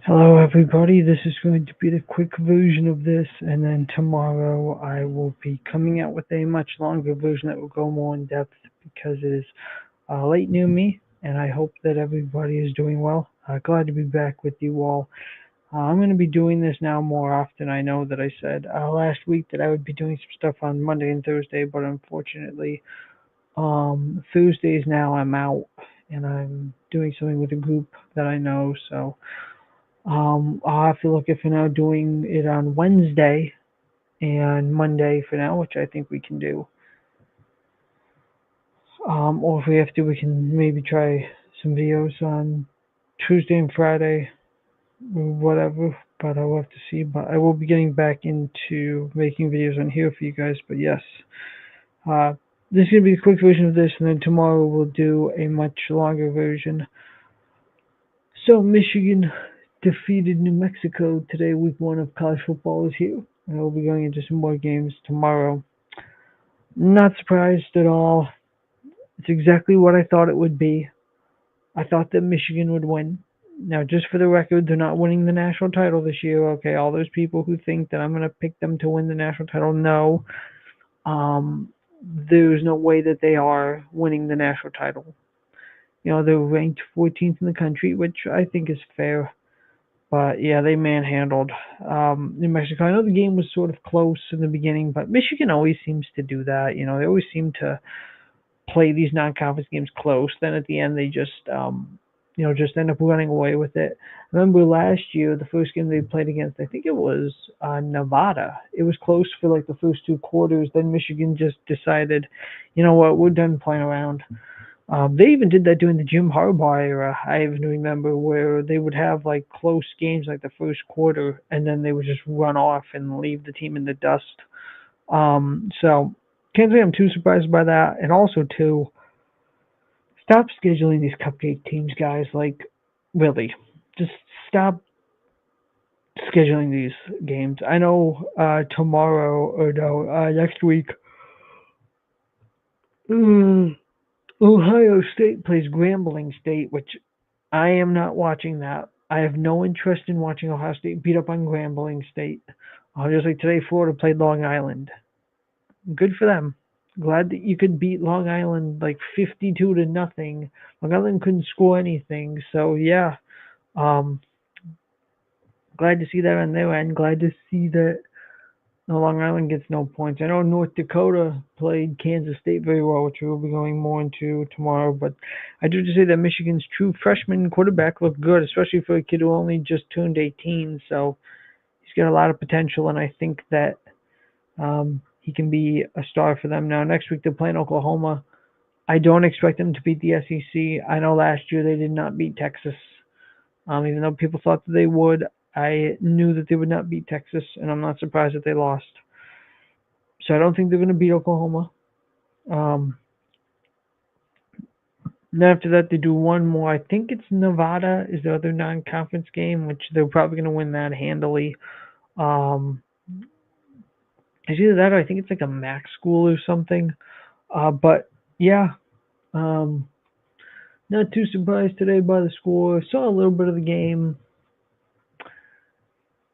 Hello, everybody. This is going to be the quick version of this, and then tomorrow I will be coming out with a much longer version that will go more in depth because it is late near me, and I hope that everybody is doing well. Glad to be back with you all. I'm going to be doing this now more often. I know that I said last week that I would be doing some stuff on Monday and Thursday, but unfortunately, Thursdays now I'm out and I'm doing something with a group that I know, so. I'll have to look if we're now doing it on Wednesday and Monday for now, which I think we can do. Or if we have to, we can maybe try some videos on Tuesday and Friday, whatever. But I'll have to see. But I will be getting back into making videos on here for you guys. But yes, uh, this is gonna be a quick version of this, and then tomorrow we'll do a much longer version. So Michigan defeated New Mexico today. Week 1 of college football is here, and we'll be going into some more games tomorrow. Not surprised at all. It's exactly what I thought it would be. I thought that Michigan would win. Now, just for the record, they're not winning the national title this year. Okay, all those people who think that I'm going to pick them to win the national title, no. Um, there's no way that they are winning the national title. They're ranked 14th in the country, which I think is fair. But yeah, they manhandled New Mexico. I know the game was sort of close in the beginning, but Michigan always seems to do that. They always seem to play these non-conference games close. Then at the end, they just end up running away with it. I remember last year, the first game they played against, I think it was Nevada. It was close for like the first 2 quarters. Then Michigan just decided, you know what, we're done playing around. They even did that during the Jim Harbaugh era. I even remember where they would have like close games like the first quarter, and then they would just run off and leave the team in the dust. So can't say I'm too surprised by that. And also too, stop scheduling these cupcake teams, guys. Like really, just stop scheduling these games. I know tomorrow or no, next week. Mm, Ohio State plays Grambling State, which I am not watching that. I have no interest in watching Ohio State beat up on Grambling State. Just like today, Florida played Long Island. Good for them. Glad that you could beat Long Island like 52-0. Long Island couldn't score anything, so yeah. Um, glad to see that on their end. Glad to see that Long Island gets no points. I know North Dakota played Kansas State very well, which we'll be going more into tomorrow. But I do have to say that Michigan's true freshman quarterback looked good, especially for a kid who only just turned 18. So he's got a lot of potential, and I think that he can be a star for them. Now, next week they're playing Oklahoma. I don't expect them to beat the SEC. I know last year they did not beat Texas. Even though people thought that they would, I knew that they would not beat Texas, and I'm not surprised that they lost. So I don't think they're going to beat Oklahoma. Um, then after that, they do one more. I think it's Nevada is the other non-conference game, which they're probably going to win that handily. Um, it's either that or I think it's like a MAC school or something. But yeah, um, not too surprised today by the score. Saw a little bit of the game,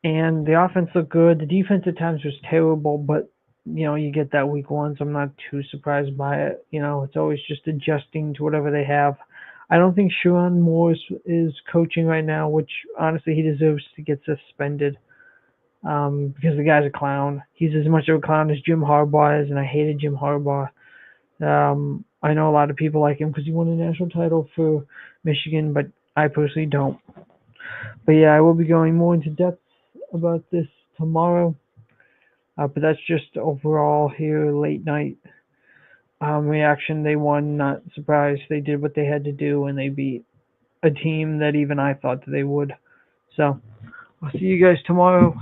and the offense looked good. The defense at times was terrible, but you get that week 1, so I'm not too surprised by it. It's always just adjusting to whatever they have. I don't think Sharon Morris is coaching right now, which honestly he deserves to get suspended because the guy's a clown. He's as much of a clown as Jim Harbaugh is, and I hated Jim Harbaugh. I know a lot of people like him because he won a national title for Michigan, but I personally don't. But yeah, I will be going more into depth about this tomorrow. But that's just overall here late night reaction. They won, not surprised. They did what they had to do, and they beat a team that even I thought that they would. So I'll see you guys tomorrow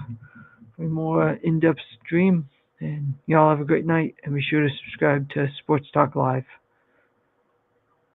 for a more in-depth stream. And y'all have a great night, and be sure to subscribe to Sports Talk Live.